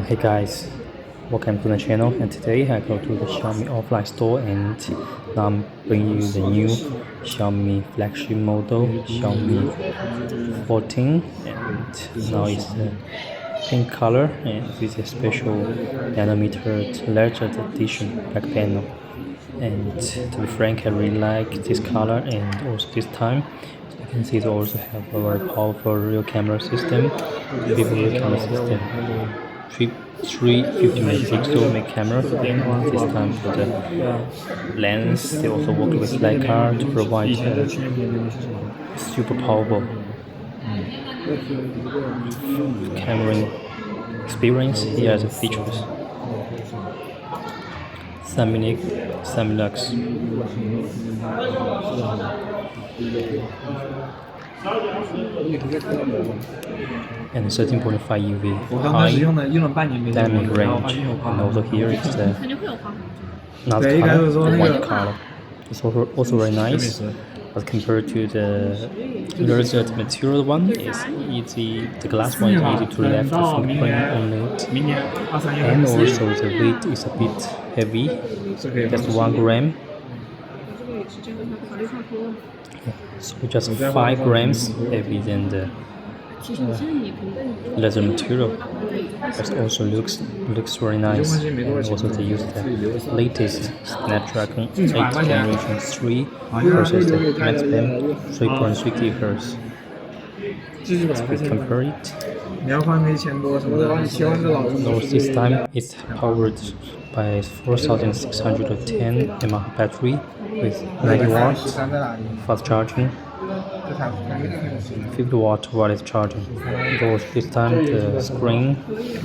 Hey guys, welcome to the channel, and today I go to the Xiaomi offline store and now I'm bringing you the new Xiaomi flagship model, Xiaomi 14, and now it's the pink color and with a special nanometer limited edition back panel. And to be frank, I really like this color, and also this time you can see it also have a very powerful rear camera system, triple rear camera system. 350 megapixel main camera, and this time for the lens they also work with Leica to provide super powerful camera experience. Here are the features: Samilux and 13.5 UV high dynamic range, and also here it's the another color, the white color. It's also very nice, but compared to the leather material one, it's easy. The glass one is easy to left the fingerprint on it, and also the weight is a bit heavy, just 1 gram. So just 5 grams heavy than the leather material, but also looks very nice. And also they use the latest Snapdragon8 Gen3 processor, maximum 3.3 GHz. Let's compare it. So this time it's powered by 4610 mAh battery with 90 watts fast charging, 50 watt wireless charging. Because this time the screen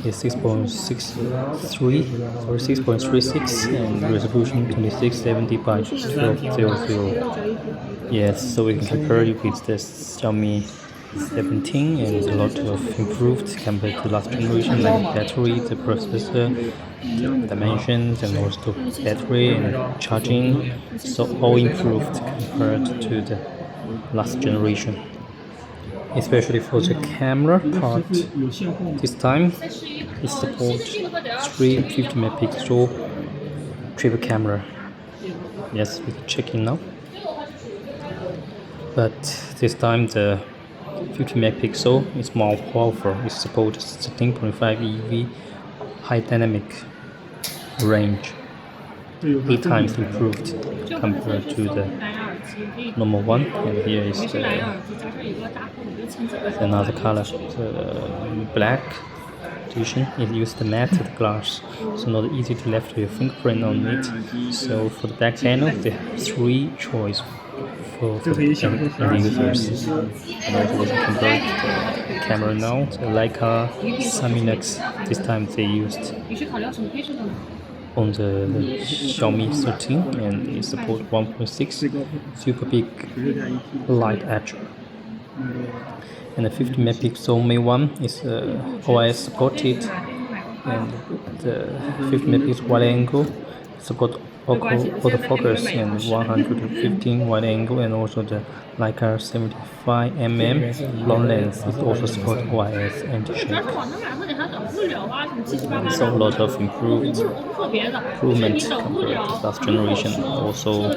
is 6.36 and resolution 2670 by 1200. Yes, so we can compare it with the Xiaomi 17 and a lot of improved compared to last generation, like battery, the processor, the dimensions, and also battery and charging. So all improved compared to the last generation, especially for the camera part. This time it supports 350 megapixel triple camera. Yes, we can check in now. But this time the 50 megapixel is more powerful. It supports 13.5 EV high dynamic range, 8 times improved compared to the normal one. And here is another color, the black edition. It used the matte glass, so not easy to left your fingerprint on it. So for the back panel, they have 3 choices for the end users. And also we can compare the camera now. The Leica Samilux, this time they used on the Xiaomi 13, and it supports 1.6 super big light aperture. And the 50 megapixel main one is OIS supported, and the 50 megapixel wide angle support autofocus and 115 wide angle, and also the Leica 75mm long lens is also support OIS anti-shake. So a lot of improvement compared to last generation. Also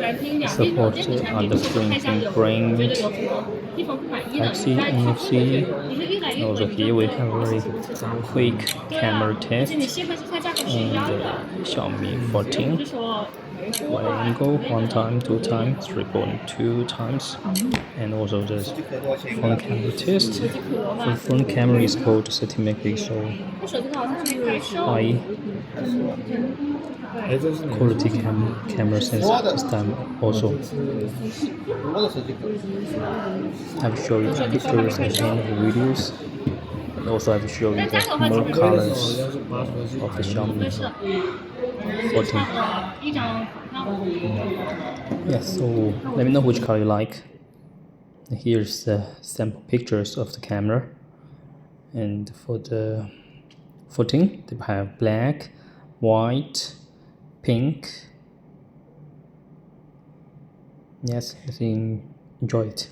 support under-screen fingerprint, Type-C, NFC. Also here we have a very quick camera test on the Xiaomi 14. Wide angle 1 time, 2 times, 3.2 times, and also the front camera test. For front camera is called 30 megapixel high quality camera sensor this time also. I will show you the pictures at the end of the videos, and also I will show you the more colors of the Xiaomi 14. Yeah, so let me know which color you like. Here's the sample pictures of the camera, and for the 14 they have black, white, pink. Yes, I think enjoy it.